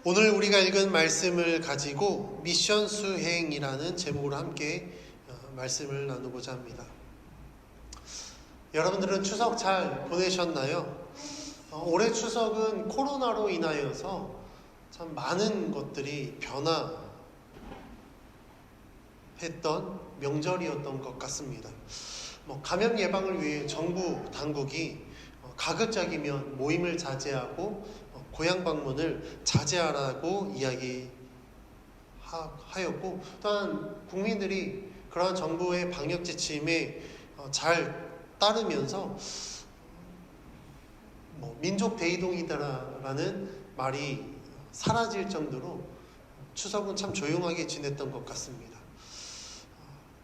오늘 우리가 읽은 말씀을 가지고 미션 수행이라는 제목으로 함께 말씀을 나누고자 합니다. 여러분들은 추석 잘 보내셨나요? 올해 추석은 코로나로 인하여서 참 많은 것들이 변화했던 명절이었던 것 같습니다. 감염 예방을 위해 정부 당국이 가급적이면 모임을 자제하고 고향 방문을 자제하라고 이야기하였고, 또한 국민들이 그러한 정부의 방역 지침에 잘 따르면서 민족 대이동이다라는 말이 사라질 정도로 추석은 참 조용하게 지냈던 것 같습니다.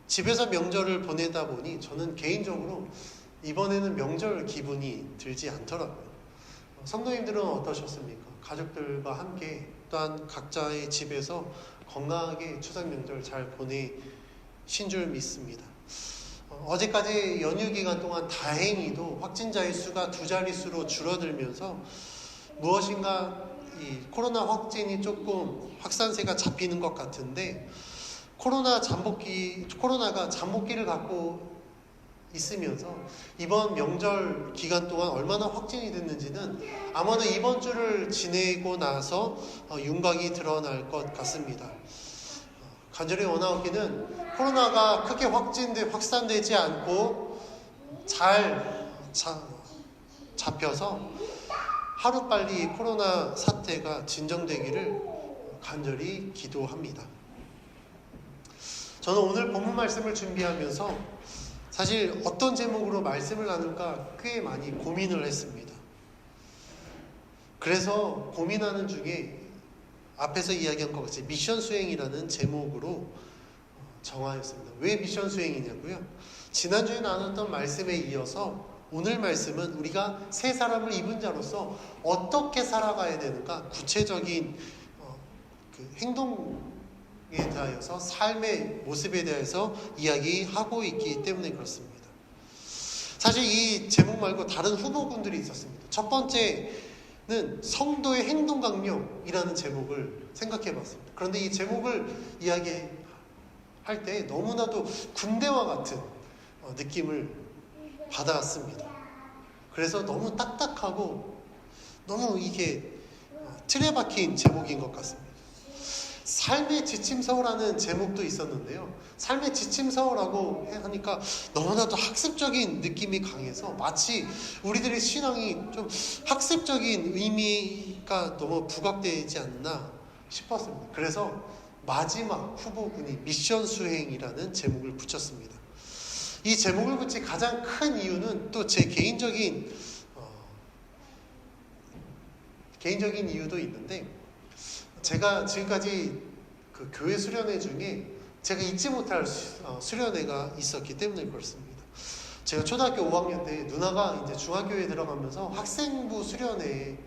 집에서 명절을 보내다 보니 저는 개인적으로 이번에는 명절 기분이 들지 않더라고요. 성도님들은 어떠셨습니까? 가족들과 함께 또한 각자의 집에서 건강하게 추석 명절 잘 보내신 줄 믿습니다. 어제까지 연휴 기간 동안 다행히도 확진자의 수가 2자릿수로 줄어들면서 무엇인가 이 코로나 확진이 조금 확산세가 잡히는 것 같은데, 코로나가 잠복기를 갖고 있으면서 이번 명절 기간 동안 얼마나 확진이 됐는지는 아마도 이번 주를 지내고 나서 윤곽이 드러날 것 같습니다. 간절히 원하옵기는 코로나가 크게 확산되지 않고 잘 잡혀서 하루빨리 코로나 사태가 진정되기를 간절히 기도합니다. 저는 오늘 본문 말씀을 준비하면서 사실 어떤 제목으로 말씀을 나눌까 꽤 많이 고민을 했습니다. 그래서 고민하는 중에 앞에서 이야기한 것 같이 미션 수행이라는 제목으로 정하였습니다. 왜 미션 수행이냐고요? 지난주에 나눴던 말씀에 이어서 오늘 말씀은 우리가 새 사람을 입은 자로서 어떻게 살아가야 되는가, 구체적인 행동에 대하여서, 삶의 모습에 대해서 이야기하고 있기 때문에 그렇습니다. 사실 이 제목 말고 다른 후보군들이 있었습니다. 첫 번째는 성도의 행동 강령이라는 제목을 생각해 봤습니다. 그런데 이 제목을 이야기할 때 너무나도 군대와 같은 느낌을 받았습니다. 그래서 너무 딱딱하고 너무 이게 틀에 박힌 제목인 것 같습니다. 삶의 지침서라는 제목도 있었는데요. 삶의 지침서라고 하니까 너무나도 학습적인 느낌이 강해서 마치 우리들의 신앙이 좀 학습적인 의미가 너무 부각되지 않나 싶었습니다. 그래서 마지막 후보군이 미션 수행이라는 제목을 붙였습니다. 이 제목을 붙인 가장 큰 이유는 또 제 개인적인 이유도 있는데, 제가 지금까지 그 교회 수련회 중에 제가 잊지 못할 수련회가 있었기 때문에 그렇습니다. 제가 초등학교 5학년 때 누나가 이제 중학교에 들어가면서 학생부 수련회에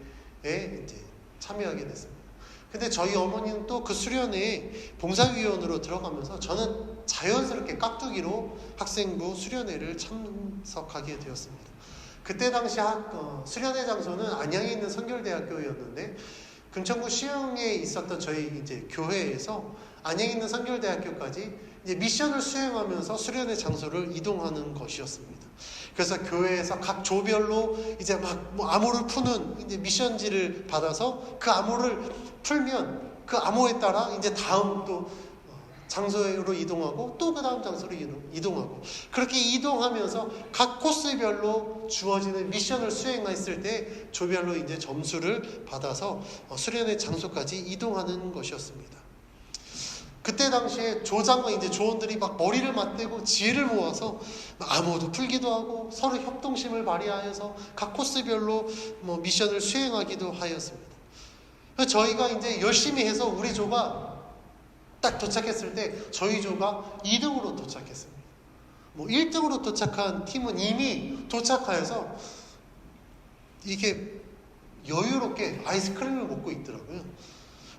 이제 참여하게 됐습니다. 근데 저희 어머니는 또 그 수련회에 봉사위원으로 들어가면서 저는 자연스럽게 깍두기로 학생부 수련회를 참석하게 되었습니다. 그때 당시 수련회 장소는 안양에 있는 선결대학교였는데, 금천구 시흥에 있었던 저희 이제 교회에서 안양에 있는 선결대학교까지 이제 미션을 수행하면서 수련회 장소를 이동하는 것이었습니다. 그래서 교회에서 각 조별로 이제 막 암호를 푸는 이제 미션지를 받아서 그 암호를 풀면 그 암호에 따라 이제 다음 또 장소로 이동하고 또 그 다음 장소로 이동하고, 그렇게 이동하면서 각 코스별로 주어지는 미션을 수행했을 때 조별로 이제 점수를 받아서 수련회 장소까지 이동하는 것이었습니다. 그때 당시에 조장과 이제 조원들이 막 머리를 맞대고 지혜를 모아서 암호도 풀기도 하고 서로 협동심을 발휘하여서 각 코스별로 미션을 수행하기도 하였습니다. 그래서 저희가 이제 열심히 해서 우리 조가 딱 도착했을 때 저희 조가 2등으로 도착했습니다. 1등으로 도착한 팀은 이미 도착하여서 이게 여유롭게 아이스크림을 먹고 있더라고요.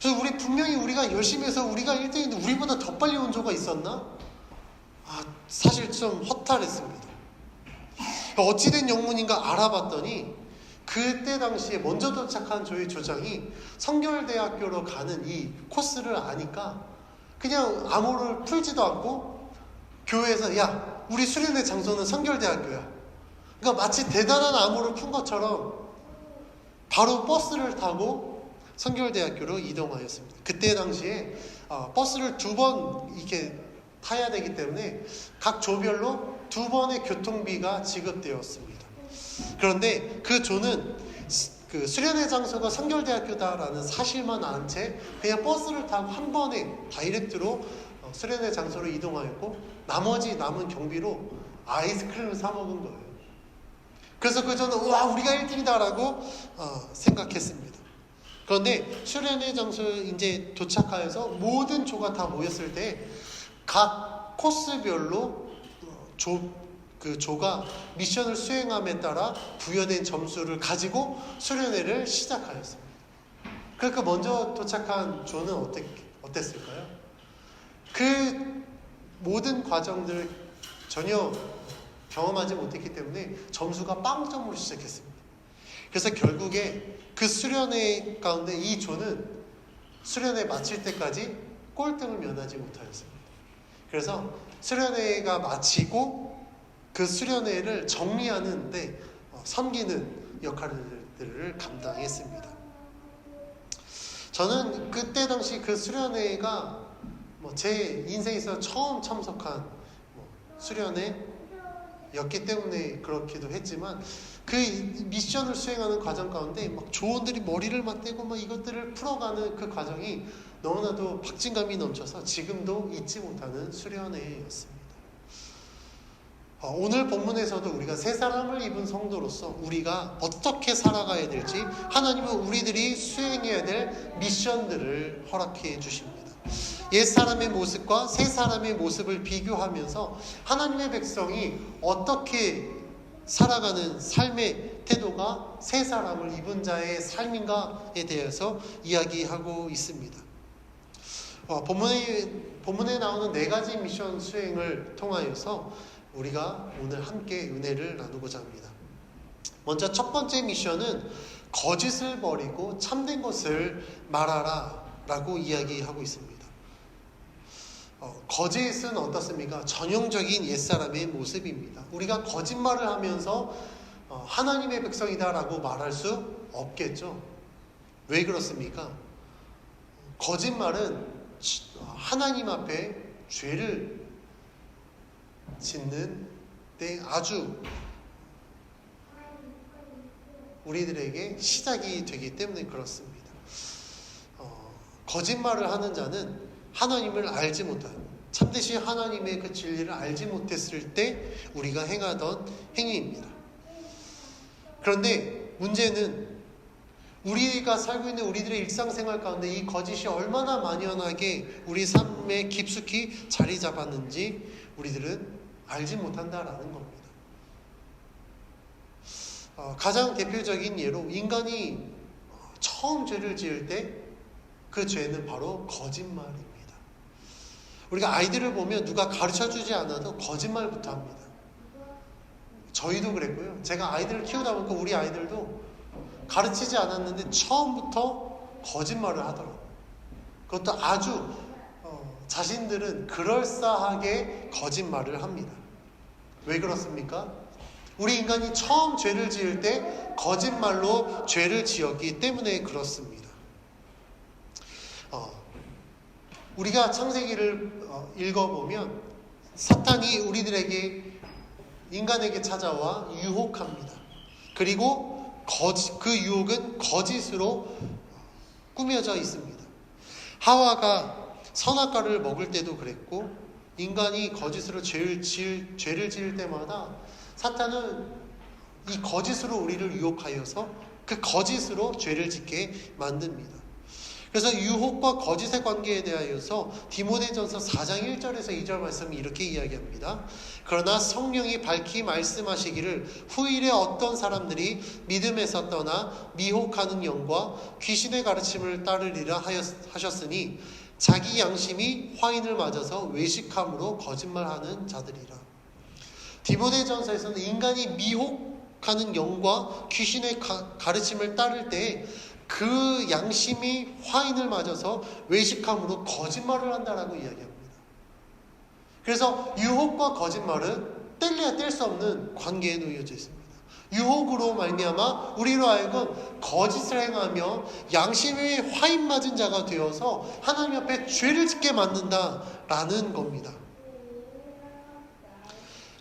그래서 분명히 우리가 열심히 해서 우리가 1등인데 우리보다 더 빨리 온 조가 있었나? 사실 좀 허탈했습니다. 어찌된 영문인가 알아봤더니 그때 당시에 먼저 도착한 저희 조장이 성결대학교로 가는 이 코스를 아니까 그냥 암호를 풀지도 않고 교회에서 야, 우리 수련회 장소는 성결대학교야. 그러니까 마치 대단한 암호를 푼 것처럼 바로 버스를 타고 성결대학교로 이동하였습니다. 그때 당시에 버스를 2번 이렇게 타야 되기 때문에 각 조별로 2번의 교통비가 지급되었습니다. 그런데 그 조는 그 수련회 장소가 성결대학교다라는 사실만 안 채 그냥 버스를 타고 한 번에 다이렉트로 수련회 장소로 이동하였고 나머지 남은 경비로 아이스크림을 사 먹은 거예요. 그래서 그 저는 와 우리가 1등이다라고 생각했습니다. 그런데 수련회 장소에 이제 도착하여서 모든 조가 다 모였을 때 각 코스별로 그 조가 미션을 수행함에 따라 부여된 점수를 가지고 수련회를 시작하였습니다. 그러니까 먼저 도착한 조는 어땠을까요? 그 모든 과정들을 전혀 경험하지 못했기 때문에 점수가 빵점으로 시작했습니다. 그래서 결국에 그 수련회 가운데 이 조는 수련회 마칠 때까지 꼴등을 면하지 못하였습니다. 그래서 수련회가 마치고 그 수련회를 정리하는데 섬기는 역할들을 감당했습니다. 저는 그때 당시 그 수련회가 제 인생에서 처음 참석한 수련회였기 때문에 그렇기도 했지만 그 미션을 수행하는 과정 가운데 막 조원들이 머리를 맞대고 막 이것들을 풀어가는 그 과정이 너무나도 박진감이 넘쳐서 지금도 잊지 못하는 수련회였습니다. 오늘 본문에서도 우리가 새 사람을 입은 성도로서 우리가 어떻게 살아가야 될지 하나님은 우리들이 수행해야 될 미션들을 허락해 주십니다. 옛 사람의 모습과 새 사람의 모습을 비교하면서 하나님의 백성이 어떻게 살아가는 삶의 태도가 새 사람을 입은 자의 삶인가에 대해서 이야기하고 있습니다. 본문에 나오는 4가지 미션 수행을 통하여서 우리가 오늘 함께 은혜를 나누고자 합니다. 먼저 첫 번째 미션은 거짓을 버리고 참된 것을 말하라 라고 이야기하고 있습니다. 거짓은 어떻습니까? 전형적인 옛사람의 모습입니다. 우리가 거짓말을 하면서 하나님의 백성이다 라고 말할 수 없겠죠. 왜 그렇습니까? 거짓말은 하나님 앞에 죄를 짓는 때 아주 우리들에게 시작이 되기 때문에 그렇습니다. 거짓말을 하는 자는 하나님을 알지 못한, 참되신 하나님의 그 진리를 알지 못했을 때 우리가 행하던 행위입니다. 그런데 문제는 우리가 살고 있는 우리들의 일상생활 가운데 이 거짓이 얼마나 만연하게 우리 삶에 깊숙이 자리 잡았는지 우리들은 알지 못한다라는 겁니다. 가장 대표적인 예로 인간이 처음 죄를 지을 때 그 죄는 바로 거짓말입니다. 우리가 아이들을 보면 누가 가르쳐주지 않아도 거짓말부터 합니다. 저희도 그랬고요. 제가 아이들을 키우다 보니까 우리 아이들도 가르치지 않았는데 처음부터 거짓말을 하더라고요. 그것도 아주 자신들은 그럴싸하게 거짓말을 합니다. 왜 그렇습니까? 우리 인간이 처음 죄를 지을 때 거짓말로 죄를 지었기 때문에 그렇습니다. 우리가 창세기를 읽어보면 사탄이 우리들에게 인간에게 찾아와 유혹합니다. 그리고 그 유혹은 거짓으로 꾸며져 있습니다. 하와가 선악과를 먹을 때도 그랬고 인간이 거짓으로 죄를 지을 때마다 사탄은 이 거짓으로 우리를 유혹하여서 그 거짓으로 죄를 짓게 만듭니다. 그래서 유혹과 거짓의 관계에 대하여서 디모데전서 4장 1절에서 2절 말씀이 이렇게 이야기합니다. 그러나 성령이 밝히 말씀하시기를 후일에 어떤 사람들이 믿음에서 떠나 미혹하는 영과 귀신의 가르침을 따르리라 하셨으니 자기 양심이 화인을 맞아서 외식함으로 거짓말하는 자들이라. 디모데전서에서는 인간이 가는 영과 귀신의 가르침을 따를 때 그 양심이 화인을 맞아서 외식함으로 거짓말을 한다라고 이야기합니다. 그래서 유혹과 거짓말은 뗄래야 뗄 수 없는 관계에 놓여져 있습니다. 유혹으로 말미암아 우리로 하여금 거짓을 행하며 양심이 화인 맞은 자가 되어서 하나님 앞에 죄를 짓게 만든다라는 겁니다.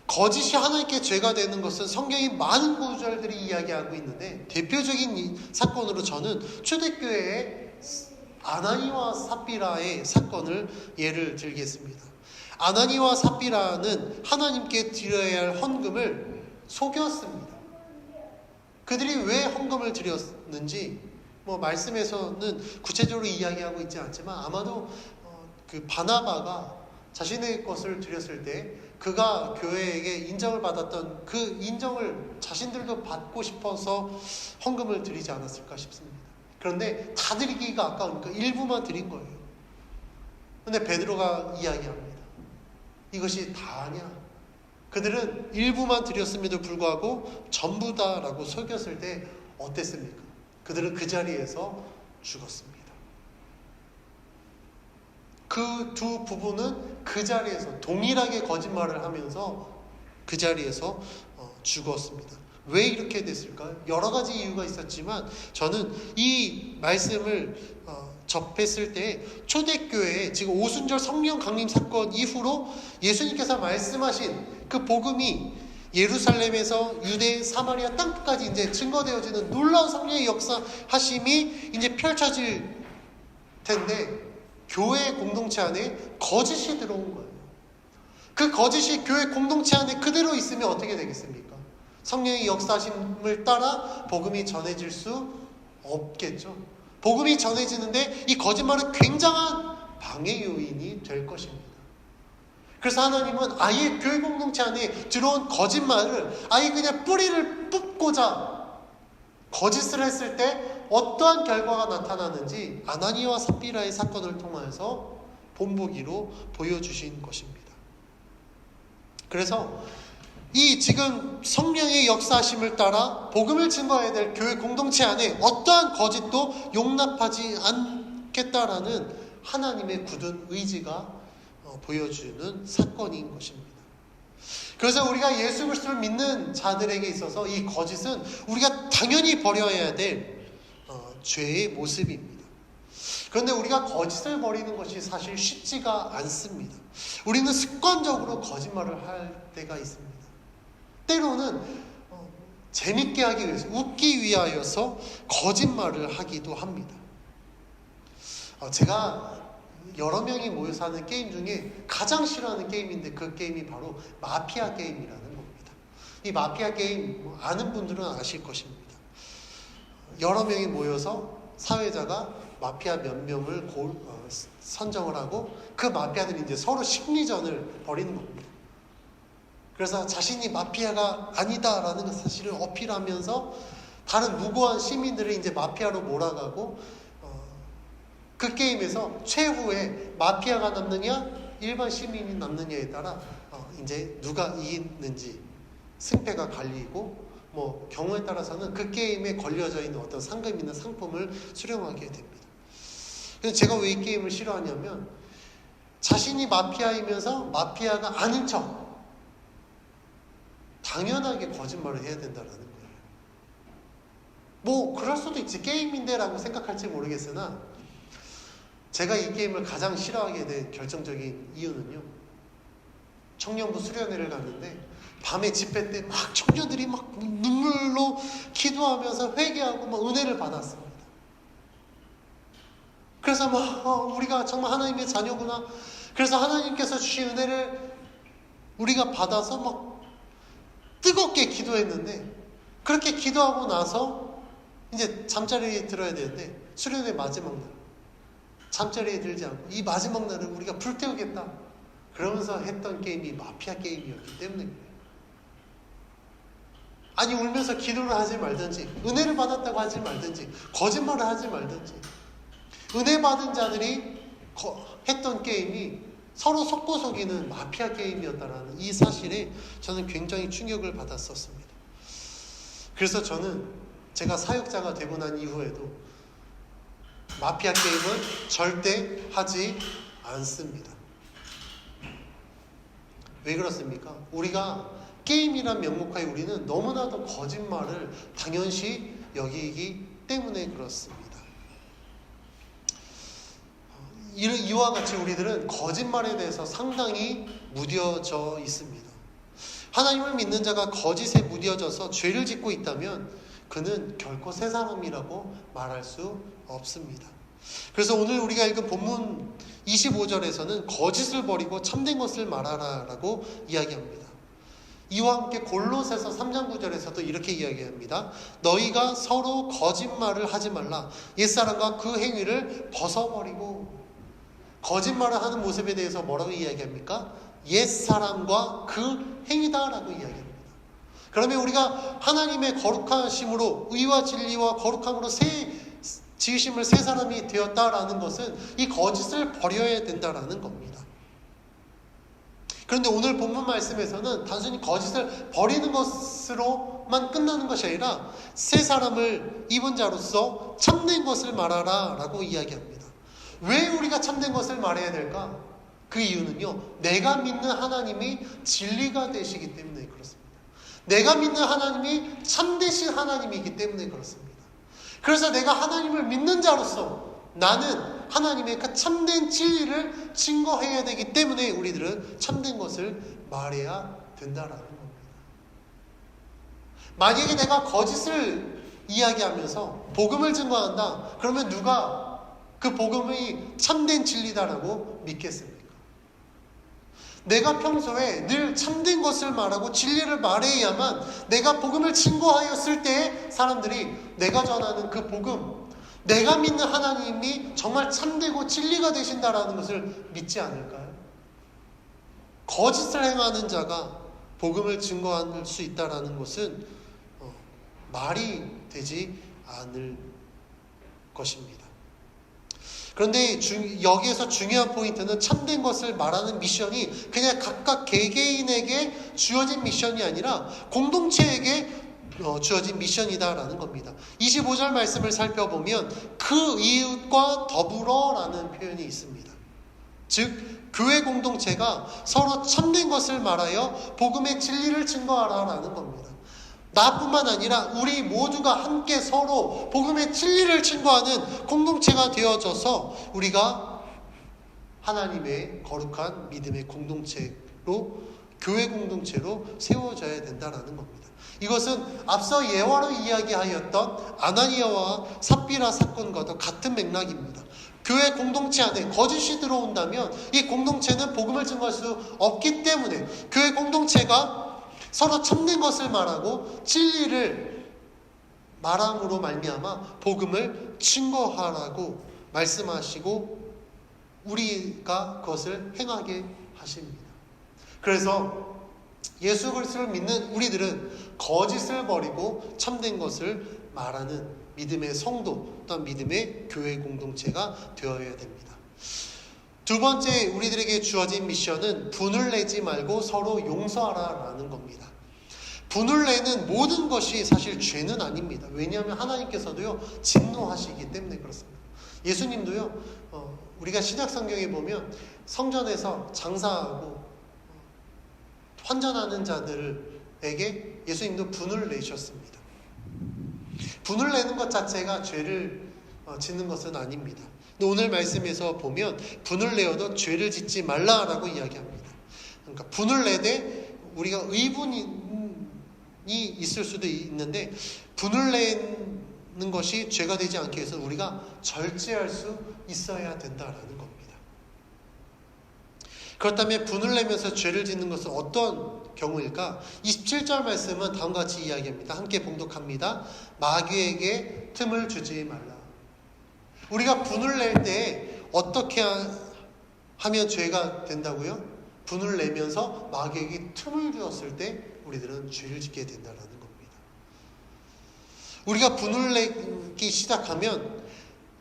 거짓이 하나님께 죄가 되는 것은 성경이 많은 구절들이 이야기하고 있는데, 대표적인 사건으로 저는 초대교회의 아나니와 삽비라의 사건을 예를 들겠습니다. 아나니와 삽비라는 하나님께 드려야 할 헌금을 속였습니다. 그들이 왜 헌금을 드렸는지 말씀에서는 구체적으로 이야기하고 있지 않지만, 아마도 그 바나바가 자신의 것을 드렸을 때 그가 교회에게 인정을 받았던 그 인정을 자신들도 받고 싶어서 헌금을 드리지 않았을까 싶습니다. 그런데 다 드리기가 아까우니까 일부만 드린 거예요. 그런데 베드로가 이야기합니다. 이것이 다냐? 그들은 일부만 드렸음에도 불구하고 전부다라고 속였을 때 어땠습니까? 그들은 그 자리에서 죽었습니다. 그 두 부부는 그 자리에서 동일하게 거짓말을 하면서 그 자리에서 죽었습니다. 왜 이렇게 됐을까요? 여러 가지 이유가 있었지만 저는 이 말씀을 접했을 때 초대교회에 지금 오순절 성령 강림 사건 이후로 예수님께서 말씀하신 그 복음이 예루살렘에서 유대 사마리아 땅끝까지 이제 증거되어지는 놀라운 성령의 역사하심이 이제 펼쳐질 텐데, 교회 공동체 안에 거짓이 들어온 거예요. 그 거짓이 교회 공동체 안에 그대로 있으면 어떻게 되겠습니까? 성령의 역사하심을 따라 복음이 전해질 수 없겠죠. 복음이 전해지는데 이 거짓말은 굉장한 방해 요인이 될 것입니다. 그래서 하나님은 아예 교회 공동체 안에 들어온 거짓말을 아예 그냥 뿌리를 뽑고자 거짓을 했을 때 어떠한 결과가 나타나는지 아나니와 삽비라의 사건을 통해서 본보기로 보여주신 것입니다. 그래서 이 지금 성령의 역사하심을 따라 복음을 증거해야 될 교회 공동체 안에 어떠한 거짓도 용납하지 않겠다라는 하나님의 굳은 의지가 보여주는 사건인 것입니다. 그래서 우리가 예수 그리스도를 믿는 자들에게 있어서 이 거짓은 우리가 당연히 버려야 될 죄의 모습입니다. 그런데 우리가 거짓을 버리는 것이 사실 쉽지가 않습니다. 우리는 습관적으로 거짓말을 할 때가 있습니다. 때로는 재밌게 하기 위해서, 웃기 위하여서 거짓말을 하기도 합니다. 제가 여러 명이 모여서 하는 게임 중에 가장 싫어하는 게임인데 그 게임이 바로 마피아 게임이라는 겁니다. 이 마피아 게임 아는 분들은 아실 것입니다. 여러 명이 모여서 사회자가 마피아 몇 명을 선정을 하고 그 마피아들이 이제 서로 심리전을 벌이는 겁니다. 그래서 자신이 마피아가 아니다라는 사실을 어필하면서 다른 무고한 시민들을 이제 마피아로 몰아가고 그 게임에서 최후에 마피아가 남느냐 일반 시민이 남느냐에 따라 이제 누가 이기는지 승패가 갈리고 경우에 따라서는 그 게임에 걸려져 있는 어떤 상금이나 상품을 수령하게 됩니다. 그래서 제가 왜 이 게임을 싫어하냐면 자신이 마피아이면서 마피아가 아닌 척 당연하게 거짓말을 해야 된다는 거예요. 그럴 수도 있지, 게임인데 라고 생각할지 모르겠으나 제가 이 게임을 가장 싫어하게 된 결정적인 이유는요, 청년부 수련회를 갔는데 밤에 집회 때 막 청년들이 막 눈물로 기도하면서 회개하고 막 은혜를 받았습니다. 그래서 우리가 정말 하나님의 자녀구나, 그래서 하나님께서 주신 은혜를 우리가 받아서 막 뜨겁게 기도했는데, 그렇게 기도하고 나서 이제 잠자리에 들어야 되는데 수련회 마지막 날 잠자리에 들지 않고 이 마지막 날을 우리가 불태우겠다 그러면서 했던 게임이 마피아 게임이었기 때문에, 아니 울면서 기도를 하지 말든지 은혜를 받았다고 하지 말든지 거짓말을 하지 말든지, 은혜 받은 자들이 했던 게임이 서로 속고 속이는 마피아 게임이었다라는 이 사실에 저는 굉장히 충격을 받았었습니다. 그래서 저는 제가 사역자가 되고 난 이후에도 마피아 게임은 절대 하지 않습니다. 왜 그렇습니까? 우리가 게임이란 명목하에 우리는 너무나도 거짓말을 당연시 여기기 때문에 그렇습니다. 이와 같이 우리들은 거짓말에 대해서 상당히 무뎌져 있습니다. 하나님을 믿는 자가 거짓에 무뎌져서 죄를 짓고 있다면 그는 결코 새 사람이라고 말할 수 없습니다. 그래서 오늘 우리가 읽은 본문 25절에서는 거짓을 버리고 참된 것을 말하라 라고 이야기합니다. 이와 함께 골로새서 3장 9절에서도 이렇게 이야기합니다. 너희가 서로 거짓말을 하지 말라. 옛사람과 그 행위를 벗어버리고. 거짓말을 하는 모습에 대해서 뭐라고 이야기합니까? 옛사람과 그 행위다라고 이야기합니다. 그러면 우리가 하나님의 거룩하심으로 의와 진리와 거룩함으로 지으심을 새 사람이 되었다라는 것은 이 거짓을 버려야 된다라는 겁니다. 그런데 오늘 본문 말씀에서는 단순히 거짓을 버리는 것으로만 끝나는 것이 아니라 새 사람을 입은 자로서 참된 것을 말하라 라고 이야기합니다. 왜 우리가 참된 것을 말해야 될까? 그 이유는요, 내가 믿는 하나님이 진리가 되시기 때문에 그렇습니다. 내가 믿는 하나님이 참되신 하나님이기 때문에 그렇습니다. 그래서 내가 하나님을 믿는 자로서 나는 하나님의 그 참된 진리를 증거해야 되기 때문에 우리들은 참된 것을 말해야 된다라는 겁니다. 만약에 내가 거짓을 이야기하면서 복음을 증거한다, 그러면 누가 그 복음이 참된 진리다라고 믿겠습니까? 내가 평소에 늘 참된 것을 말하고 진리를 말해야만 내가 복음을 증거하였을 때 사람들이 내가 전하는 그 복음, 내가 믿는 하나님이 정말 참되고 진리가 되신다라는 것을 믿지 않을까요? 거짓을 행하는 자가 복음을 증거할 수 있다라는 것은 말이 되지 않을 것입니다. 그런데 여기에서 중요한 포인트는 참된 것을 말하는 미션이 그냥 각각 개개인에게 주어진 미션이 아니라 공동체에게 주어진 미션이다라는 겁니다. 25절 말씀을 살펴보면 그 이웃과 더불어라는 표현이 있습니다. 즉 교회 공동체가 서로 참된 것을 말하여 복음의 진리를 증거하라라는 겁니다. 나뿐만 아니라 우리 모두가 함께 서로 복음의 진리를 증거하는 공동체가 되어져서 우리가 하나님의 거룩한 믿음의 공동체로, 교회 공동체로 세워져야 된다라는 겁니다. 이것은 앞서 예화로 이야기하였던 아나니아와 삽비라 사건과도 같은 맥락입니다. 교회 공동체 안에 거짓이 들어온다면 이 공동체는 복음을 증거할 수 없기 때문에 교회 공동체가 서로 참된 것을 말하고 진리를 말함으로 말미암아 복음을 증거하라고 말씀하시고 우리가 그것을 행하게 하십니다. 그래서 예수 그리스도를 믿는 우리들은 거짓을 버리고 참된 것을 말하는 믿음의 성도 또한 믿음의 교회 공동체가 되어야 됩니다. 두 번째 우리들에게 주어진 미션은 분을 내지 말고 서로 용서하라라는 겁니다. 분을 내는 모든 것이 사실 죄는 아닙니다. 왜냐하면 하나님께서도요 진노하시기 때문에 그렇습니다. 예수님도요 우리가 신약 성경에 보면 성전에서 장사하고 환전하는 자들에게 예수님도 분을 내셨습니다. 분을 내는 것 자체가 죄를 짓는 것은 아닙니다. 오늘 말씀에서 보면 분을 내어도 죄를 짓지 말라라고 이야기합니다. 그러니까 분을 내되 우리가 의분이 있을 수도 있는데 분을 내는 것이 죄가 되지 않게 해서 우리가 절제할 수 있어야 된다라는 겁니다. 그렇다면 분을 내면서 죄를 짓는 것은 어떤 경우일까? 27절 말씀은 다음과 같이 이야기합니다. 함께 봉독합니다. 마귀에게 틈을 주지 말라. 우리가 분을 낼 때 어떻게 하면 죄가 된다고요? 분을 내면서 마귀에게 틈을 주었을 때 우리들은 죄를 짓게 된다는 겁니다. 우리가 분을 내기 시작하면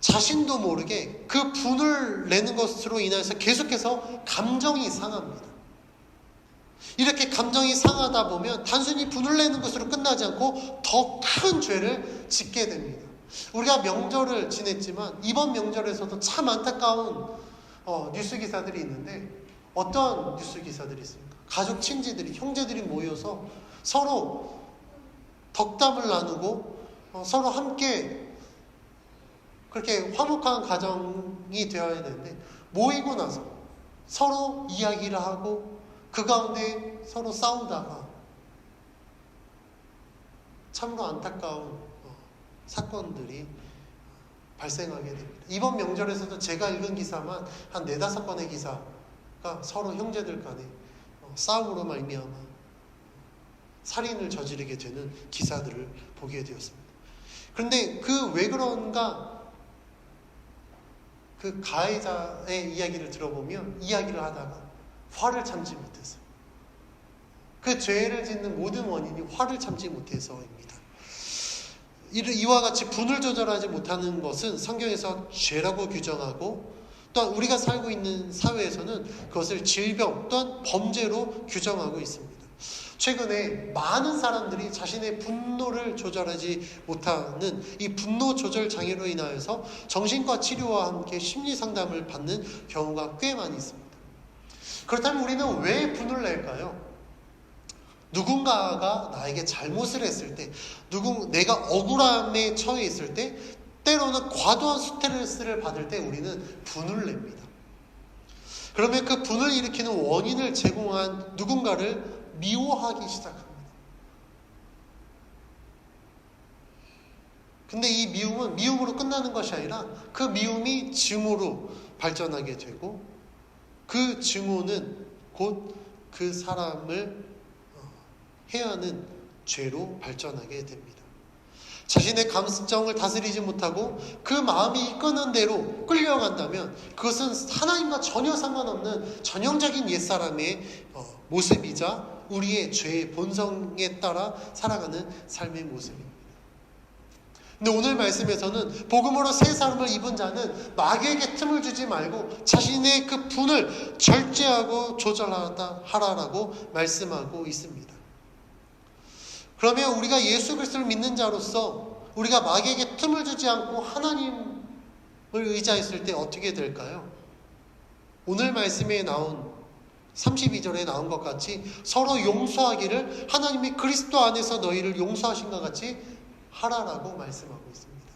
자신도 모르게 그 분을 내는 것으로 인해서 계속해서 감정이 상합니다. 이렇게 감정이 상하다 보면 단순히 분을 내는 것으로 끝나지 않고 더 큰 죄를 짓게 됩니다. 우리가 명절을 지냈지만 이번 명절에서도 참 안타까운 뉴스 기사들이 있는데, 어떤 뉴스 기사들이 있습니까? 가족 친지들이, 형제들이 모여서 서로 덕담을 나누고 서로 함께 그렇게 화목한 가정이 되어야 되는데, 모이고 나서 서로 이야기를 하고 그 가운데 서로 싸우다가 참으로 안타까운 사건들이 발생하게 됩니다. 이번 명절에서도 제가 읽은 기사만 한 4-5건의 기사가 서로 형제들 간에 싸움으로 말미암아 살인을 저지르게 되는 기사들을 보게 되었습니다. 그런데 왜 그런가, 그 가해자의 이야기를 들어보면 이야기를 하다가 화를 참지 못해서, 그 죄를 짓는 모든 원인이 화를 참지 못해서입니다. 이와 같이 분을 조절하지 못하는 것은 성경에서 죄라고 규정하고, 또한 우리가 살고 있는 사회에서는 그것을 질병 또한 범죄로 규정하고 있습니다. 최근에 많은 사람들이 자신의 분노를 조절하지 못하는 이 분노 조절 장애로 인하여서 정신과 치료와 함께 심리 상담을 받는 경우가 꽤 많이 있습니다. 그렇다면 우리는 왜 분을 낼까요? 누군가가 나에게 잘못을 했을 때, 내가 억울함에 처해 있을 때, 때로는 과도한 스트레스를 받을 때 우리는 분을 냅니다. 그러면 그 분을 일으키는 원인을 제공한 누군가를 미워하기 시작합니다. 근데 이 미움은 미움으로 끝나는 것이 아니라 그 미움이 증오로 발전하게 되고, 그 증오는 곧 그 사람을 해하는 죄로 발전하게 됩니다. 자신의 감정을 다스리지 못하고 그 마음이 이끄는 대로 끌려간다면 그것은 하나님과 전혀 상관없는 전형적인 옛사람의 모습이자 우리의 죄의 본성에 따라 살아가는 삶의 모습입니다. 근데 오늘 말씀에서는 복음으로 새 사람을 입은 자는 마귀에게 틈을 주지 말고 자신의 그 분을 절제하고 조절하라고 말씀하고 있습니다. 그러면 우리가 예수 그리스도를 믿는 자로서 우리가 마귀에게 틈을 주지 않고 하나님을 의지했을 때 어떻게 될까요? 오늘 말씀에 나온 32절에 나온 것 같이 서로 용서하기를 하나님이 그리스도 안에서 너희를 용서하신 것 같이 하라라고 말씀하고 있습니다.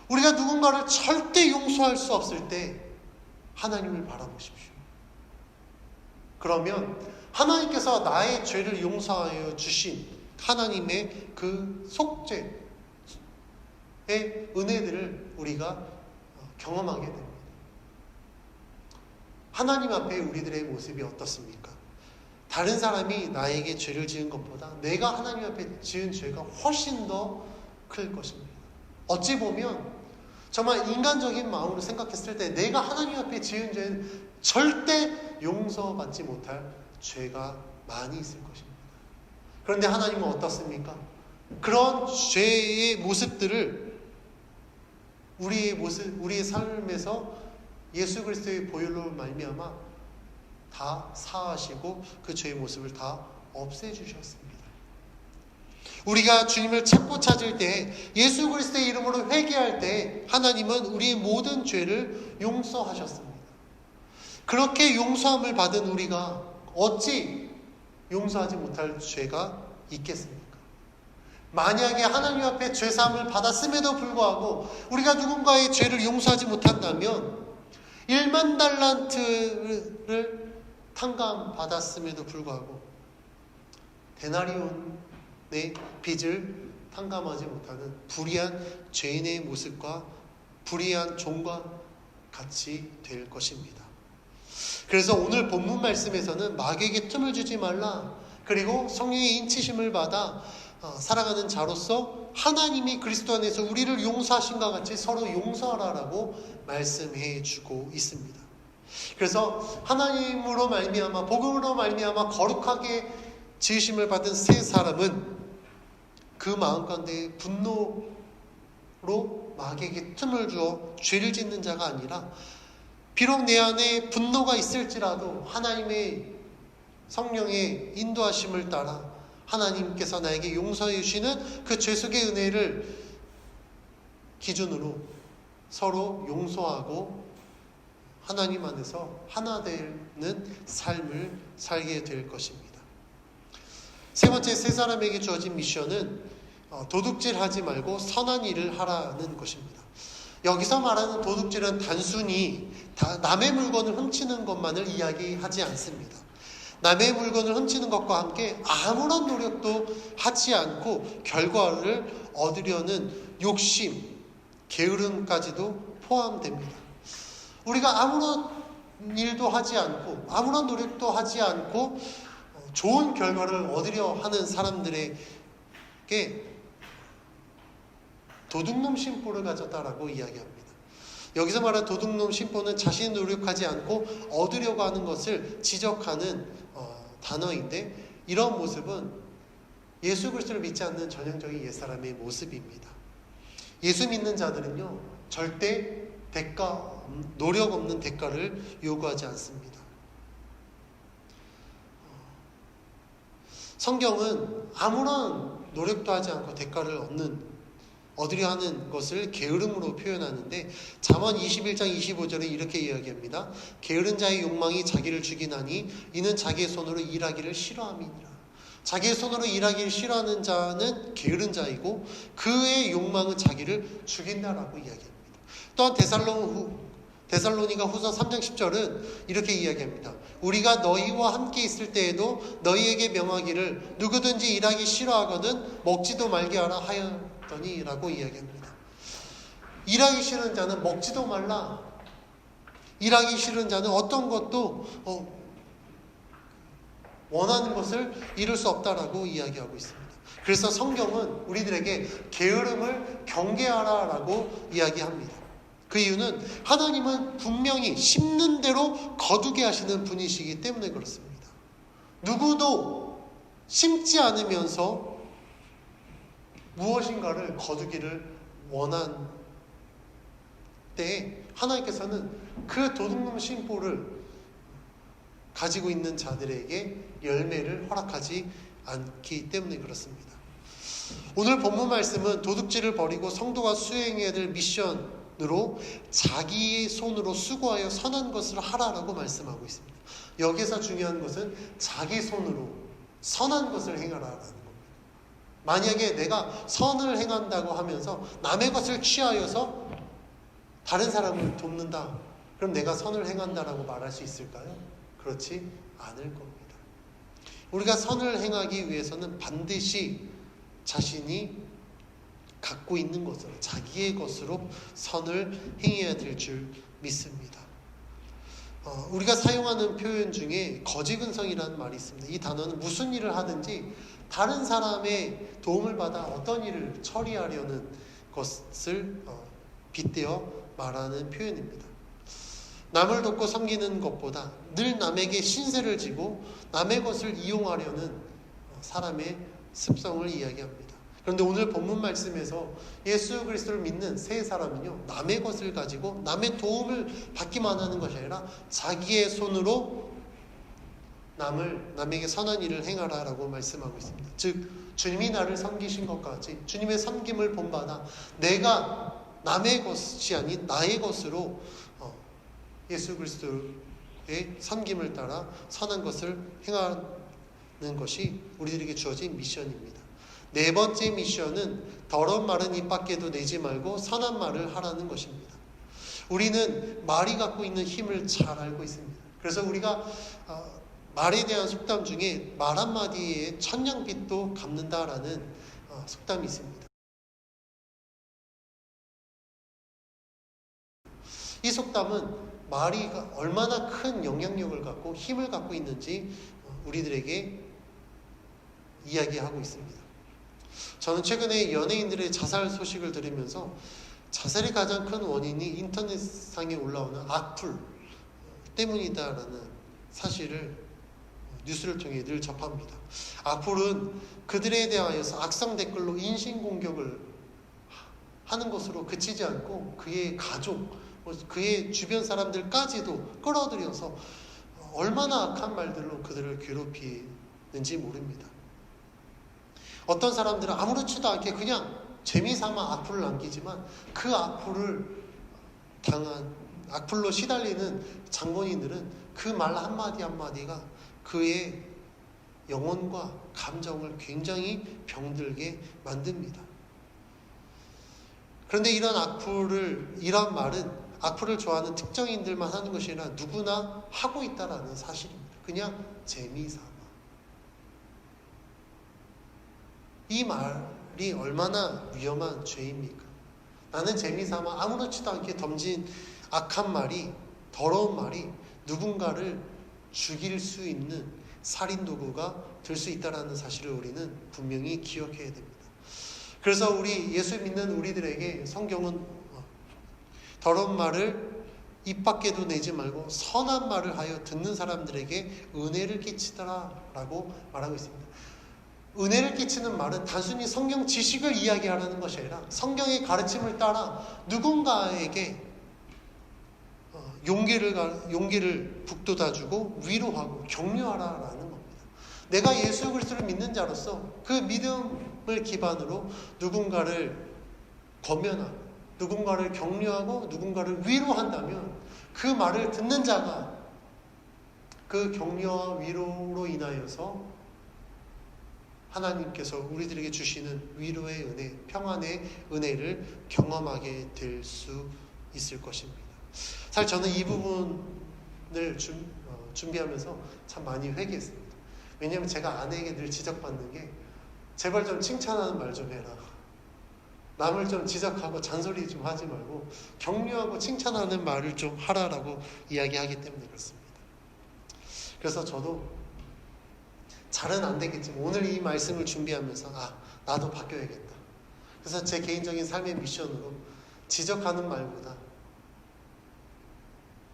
우리가 누군가를 절대 용서할 수 없을 때 하나님을 바라보십시오. 그러면 하나님께서 나의 죄를 용서하여 주신 하나님의 그 속죄의 은혜들을 우리가 경험하게 됩니다. 하나님 앞에 우리들의 모습이 어떻습니까? 다른 사람이 나에게 죄를 지은 것보다 내가 하나님 앞에 지은 죄가 훨씬 더 클 것입니다. 어찌 보면 정말 인간적인 마음으로 생각했을 때 내가 하나님 앞에 지은 죄는 절대 용서받지 못할 죄가 많이 있을 것입니다. 그런데 하나님은 어떻습니까? 그런 죄의 모습들을 우리의 삶에서 예수 그리스도의 보혈로 말미암아 다 사하시고 그 죄의 모습을 다 없애주셨습니다. 우리가 주님을 찾고 찾을 때, 예수 그리스도의 이름으로 회개할 때 하나님은 우리의 모든 죄를 용서하셨습니다. 그렇게 용서함을 받은 우리가 어찌 용서하지 못할 죄가 있겠습니까? 만약에 하나님 앞에 죄사함을 받았음에도 불구하고 우리가 누군가의 죄를 용서하지 못한다면 1만 달란트를 탕감받았음에도 불구하고 데나리온의 빚을 탕감하지 못하는 불의한 죄인의 모습과 불의한 종과 같이 될 것입니다. 그래서 오늘 본문 말씀에서는 마귀에게 틈을 주지 말라, 그리고 성령의 인치심을 받아 살아가는 자로서 하나님이 그리스도 안에서 우리를 용서하신 것 같이 서로 용서하라라고 말씀해 주고 있습니다. 그래서 하나님으로 말미암아, 복음으로 말미암아 거룩하게 지으심을 받은 새 사람은 그 마음 가운데 분노로 마귀에게 틈을 주어 죄를 짓는 자가 아니라, 비록 내 안에 분노가 있을지라도 하나님의 성령의 인도하심을 따라 하나님께서 나에게 용서해 주시는 그 죄속의 은혜를 기준으로 서로 용서하고 하나님 안에서 하나 되는 삶을 살게 될 것입니다. 세 번째, 세 사람에게 주어진 미션은 도둑질하지 말고 선한 일을 하라는 것입니다. 여기서 말하는 도둑질은 단순히 남의 물건을 훔치는 것만을 이야기하지 않습니다. 남의 물건을 훔치는 것과 함께 아무런 노력도 하지 않고 결과를 얻으려는 욕심, 게으름까지도 포함됩니다. 우리가 아무런 일도 하지 않고 아무런 노력도 하지 않고 좋은 결과를 얻으려 하는 사람들에게 도둑놈 심보를 가졌다라고 이야기합니다. 여기서 말하는 도둑놈 심보는 자신이 노력하지 않고 얻으려고 하는 것을 지적하는 단어인데, 이런 모습은 예수 그리스도를 믿지 않는 전형적인 옛사람의 모습입니다. 예수 믿는 자들은요, 절대 노력 없는 대가를 요구하지 않습니다. 성경은 아무런 노력도 하지 않고 대가를 얻으려 하는 것을 게으름으로 표현하는데, 잠언 21장 25절에 이렇게 이야기합니다. 게으른 자의 욕망이 자기를 죽이나니 이는 자기의 손으로 일하기를 싫어함이니라. 자기의 손으로 일하기를 싫어하는 자는 게으른 자이고 그의 욕망은 자기를 죽인다라고 이야기합니다. 또한 데살로니가 후서 3장 10절은 이렇게 이야기합니다. 우리가 너희와 함께 있을 때에도 너희에게 명하기를 누구든지 일하기 싫어하거든 먹지도 말게 하라 하였더니 라고 이야기합니다. 일하기 싫은 자는 먹지도 말라. 일하기 싫은 자는 어떤 것도 원하는 것을 이룰 수 없다라고 이야기하고 있습니다. 그래서 성경은 우리들에게 게으름을 경계하라라고 이야기합니다. 그 이유는 하나님은 분명히 심는 대로 거두게 하시는 분이시기 때문에 그렇습니다. 누구도 심지 않으면서 무엇인가를 거두기를 원한 때에 하나님께서는 그 도둑놈 심보를 가지고 있는 자들에게 열매를 허락하지 않기 때문에 그렇습니다. 오늘 본문 말씀은 도둑질을 버리고 성도가 수행해야 될 미션으로 자기의 손으로 수고하여 선한 것을 하라라고 말씀하고 있습니다. 여기서 중요한 것은 자기 손으로 선한 것을 행하라라는 겁니다. 만약에 내가 선을 행한다고 하면서 남의 것을 취하여서 다른 사람을 돕는다, 그럼 내가 선을 행한다라고 말할 수 있을까요? 그렇지 않을 겁니다. 우리가 선을 행하기 위해서는 반드시 자신이 갖고 있는 것으로, 자기의 것으로 선을 행해야 될 줄 믿습니다. 우리가 사용하는 표현 중에 거지근성이라는 말이 있습니다. 이 단어는 무슨 일을 하든지 다른 사람의 도움을 받아 어떤 일을 처리하려는 것을 빗대어 말하는 표현입니다. 남을 돕고 섬기는 것보다 늘 남에게 신세를 지고 남의 것을 이용하려는 사람의 습성을 이야기합니다. 그런데 오늘 본문 말씀에서 예수 그리스도를 믿는 세 사람은요, 남의 것을 가지고 남의 도움을 받기만 하는 것이 아니라 자기의 손으로 남에게 선한 일을 행하라라고 말씀하고 있습니다. 즉 주님이 나를 섬기신 것 같이 주님의 섬김을 본받아 내가 남의 것이 아닌 나의 것으로 예수 그리스도의 섬김을 따라 선한 것을 행하는 것이 우리들에게 주어진 미션입니다. 네 번째 미션은 더러운 말은 입 밖에도 내지 말고 선한 말을 하라는 것입니다. 우리는 말이 갖고 있는 힘을 잘 알고 있습니다. 그래서 우리가 말에 대한 속담 중에 말 한마디에 천냥빚도 갚는다라는 속담이 있습니다. 이 속담은 말이 얼마나 큰 영향력을 갖고 힘을 갖고 있는지 우리들에게 이야기하고 있습니다. 저는 최근에 연예인들의 자살 소식을 들으면서 자살의 가장 큰 원인이 인터넷상에 올라오는 악플 때문이다라는 사실을 뉴스를 통해 늘 접합니다. 악플은 그들에 대하여서 악성 댓글로 인신공격을 하는 것으로 그치지 않고 그의 가족, 그의 주변 사람들까지도 끌어들여서 얼마나 악한 말들로 그들을 괴롭히는지 모릅니다. 어떤 사람들은 아무렇지도 않게 그냥 재미삼아 악플을 남기지만 그 악플로 시달리는 장본인들은 그 말 한마디 한마디가 그의 영혼과 감정을 굉장히 병들게 만듭니다. 그런데 이런 말은 악플을 좋아하는 특정인들만 하는 것이 아니라 누구나 하고 있다라는 사실입니다. 그냥 재미삼아. 이 말이 얼마나 위험한 죄입니까? 나는 재미삼아 아무렇지도 않게 던진 악한 말이, 더러운 말이 누군가를 죽일 수 있는 살인도구가 될 수 있다는 사실을 우리는 분명히 기억해야 됩니다. 그래서 우리 예수 믿는 우리들에게 성경은 더러운 말을 입 밖에도 내지 말고 선한 말을 하여 듣는 사람들에게 은혜를 끼치더라라고 말하고 있습니다. 은혜를 끼치는 말은 단순히 성경 지식을 이야기하라는 것이 아니라 성경의 가르침을 따라 누군가에게 용기를 북돋아주고 위로하고 격려하라라는 겁니다. 내가 예수 그리스도를 믿는 자로서 그 믿음을 기반으로 누군가를 권면하고 누군가를 격려하고 누군가를 위로한다면 그 말을 듣는 자가 그 격려와 위로로 인하여서 하나님께서 우리들에게 주시는 위로의 은혜, 평안의 은혜를 경험하게 될 수 있을 것입니다. 사실 저는 이 부분을 준비하면서 참 많이 회개했습니다. 왜냐하면 제가 아내에게 늘 지적받는 게 제발 좀 칭찬하는 말 좀 해라. 남을 좀 지적하고 잔소리 좀 하지 말고 격려하고 칭찬하는 말을 좀 하라라고 이야기하기 때문에 그렇습니다. 그래서 저도 잘은 안 되겠지만 오늘 이 말씀을 준비하면서 나도 바뀌어야겠다. 그래서 제 개인적인 삶의 미션으로 지적하는 말보다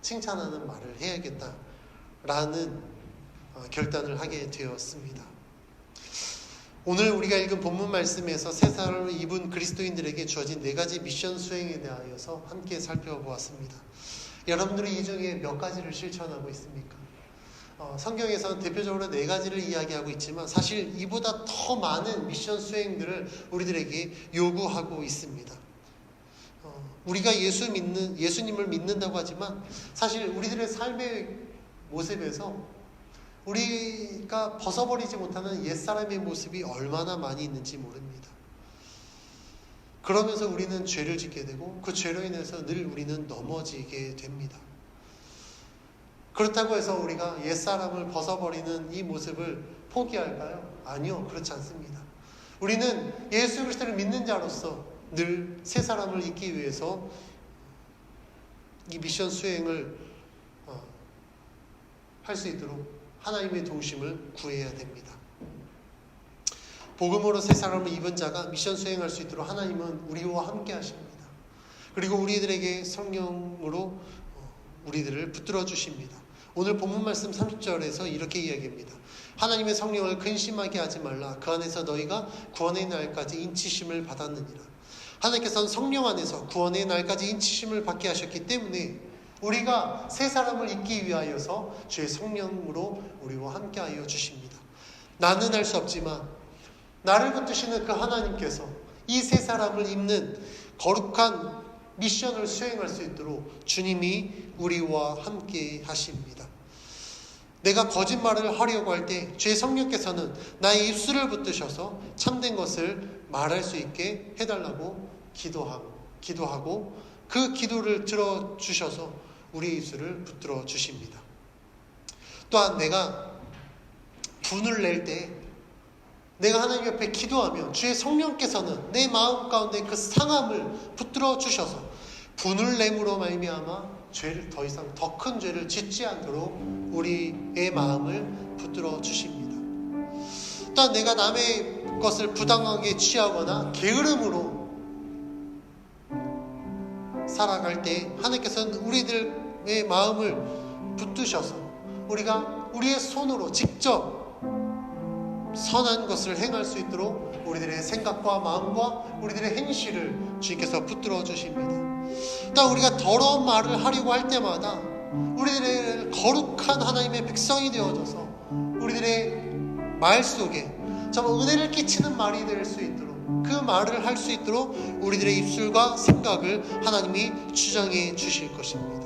칭찬하는 말을 해야겠다라는 결단을 하게 되었습니다. 오늘 우리가 읽은 본문 말씀에서 새 사람을 입은 그리스도인들에게 주어진 4가지 미션 수행에 대하여서 함께 살펴보았습니다. 여러분들이 이 중에 몇 가지를 실천하고 있습니까? 성경에서는 대표적으로 4가지를 이야기하고 있지만 사실 이보다 더 많은 미션 수행들을 우리들에게 요구하고 있습니다. 우리가 예수님을 믿는다고 하지만 사실 우리들의 삶의 모습에서 우리가 벗어버리지 못하는 옛사람의 모습이 얼마나 많이 있는지 모릅니다. 그러면서 우리는 죄를 짓게 되고 그 죄로 인해서 늘 우리는 넘어지게 됩니다. 그렇다고 해서 우리가 옛사람을 벗어버리는 이 모습을 포기할까요? 아니요, 그렇지 않습니다. 우리는 예수 그리스도를 믿는 자로서 늘 새 사람을 잊기 위해서 이 미션 수행을 할 수 있도록 하나님의 도우심을 구해야 됩니다. 복음으로 새 사람을 입은 자가 미션 수행할 수 있도록 하나님은 우리와 함께 하십니다. 그리고 우리들에게 성령으로 우리들을 붙들어 주십니다. 오늘 본문 말씀 30절에서 이렇게 이야기합니다. 하나님의 성령을 근심하게 하지 말라. 그 안에서 너희가 구원의 날까지 인치심을 받았느니라. 하나님께서는 성령 안에서 구원의 날까지 인치심을 받게 하셨기 때문에 우리가 새 사람을 입기 위하여서 주의 성령으로 우리와 함께하여 주십니다. 나는 할 수 없지만 나를 붙드시는 그 하나님께서 이 새 사람을 입는 거룩한 미션을 수행할 수 있도록 주님이 우리와 함께 하십니다. 내가 거짓말을 하려고 할 때 주의 성령께서는 나의 입술을 붙드셔서 참된 것을 말할 수 있게 해달라고 기도하고 그 기도를 들어주셔서 우리의 입술을 붙들어 주십니다. 또한 내가 분을 낼 때 내가 하나님 옆에 기도하면 주의 성령께서는 내 마음 가운데 그 상함을 붙들어 주셔서 분을 내므로 말미암아 죄를 더 이상 더 큰 죄를 짓지 않도록 우리의 마음을 붙들어 주십니다. 또한 내가 남의 것을 부당하게 취하거나 게으름으로 살아갈 때 하나님께서는 우리들의 마음을 붙드셔서 우리가 우리의 손으로 직접 선한 것을 행할 수 있도록 우리들의 생각과 마음과 우리들의 행실을 주님께서 붙들어 주십니다. 또 우리가 더러운 말을 하려고 할 때마다 우리들의 거룩한 하나님의 백성이 되어져서 우리들의 말 속에 정말 은혜를 끼치는 말이 될 수 있도록, 그 말을 할 수 있도록 우리들의 입술과 생각을 하나님이 주장해 주실 것입니다.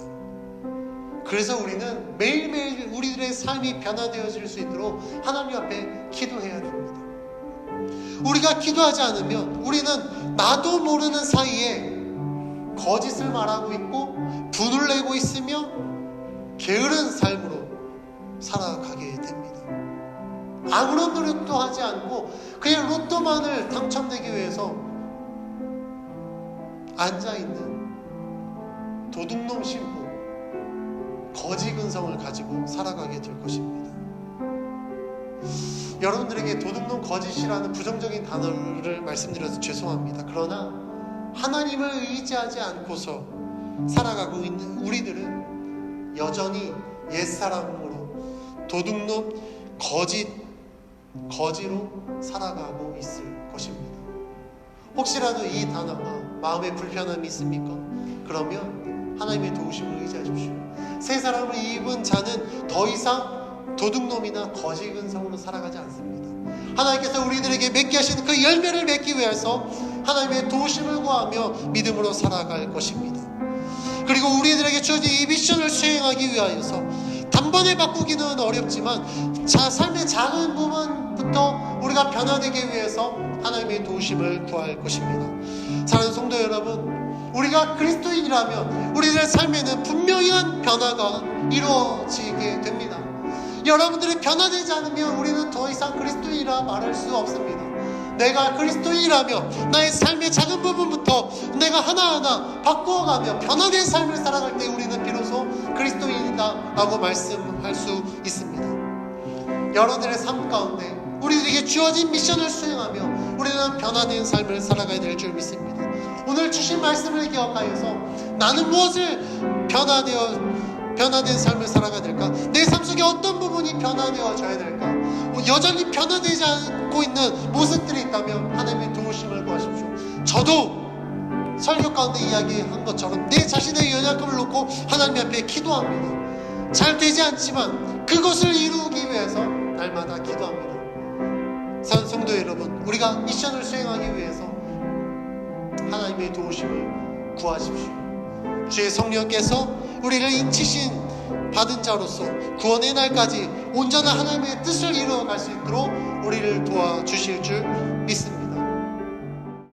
그래서 우리는 매일매일 우리들의 삶이 변화되어질 수 있도록 하나님 앞에 기도해야 됩니다. 우리가 기도하지 않으면 우리는 나도 모르는 사이에 거짓을 말하고 있고 분을 내고 있으며 게으른 삶으로 살아가게 됩니다. 아무런 노력도 하지 않고 그냥 로또만을 당첨되기 위해서 앉아있는 도둑놈 신부, 거지 근성을 가지고 살아가게 될 것입니다. 여러분들에게 도둑놈, 거짓이라는 부정적인 단어를 말씀드려서 죄송합니다. 그러나 하나님을 의지하지 않고서 살아가고 있는 우리들은 여전히 옛사람으로 도둑놈, 거지로 살아가고 있을 것입니다. 혹시라도 이 단어가 마음에 불편함이 있습니까? 그러면 하나님의 도우심을 의지하십시오. 새 사람을 입은 자는 더 이상 도둑놈이나 거지 근성으로 살아가지 않습니다. 하나님께서 우리들에게 맺게 하시는 그 열매를 맺기 위해서 하나님의 도우심을 구하며 믿음으로 살아갈 것입니다. 그리고 우리들에게 주어진 이 미션을 수행하기 위하여서 단번에 바꾸기는 어렵지만 삶의 작은 부분부터 우리가 변화되기 위해서 하나님의 도우심을 구할 것입니다. 사랑하는 성도 여러분, 우리가 그리스도인이라면 우리들의 삶에는 분명한 변화가 이루어지게 됩니다. 여러분들이 변화되지 않으면 우리는 더 이상 그리스도인이라 말할 수 없습니다. 내가 그리스도인이라면 나의 삶의 작은 부분부터 내가 하나하나 바꾸어가며 변화된 삶을 살아갈 때 우리는 비로소 그리스도인이다 라고 말씀할 수 있습니다. 여러분들의 삶 가운데 우리들에게 주어진 미션을 수행하며 우리는 변화된 삶을 살아가야 될 줄 믿습니다. 오늘 주신 말씀을 기억하여서 나는 무엇을 변화된 삶을 살아가야 될까? 내 삶 속에 어떤 부분이 변화되어져야 될까? 여전히 변화되지 않고 있는 모습들이 있다면 하나님의 도우심을 구하십시오. 저도 설교 가운데 이야기한 것처럼 내 자신의 연약함을 놓고 하나님 앞에 기도합니다. 잘 되지 않지만 그것을 이루기 위해서 날마다 기도합니다. 사랑하는 성도 여러분, 우리가 미션을 수행하기 위해서 하나님의 도우심을 구하십시오. 주의 성령께서 우리를 인치신 받은 자로서 구원의 날까지 온전한 하나님의 뜻을 이루어갈 수 있도록 우리를 도와주실 줄 믿습니다.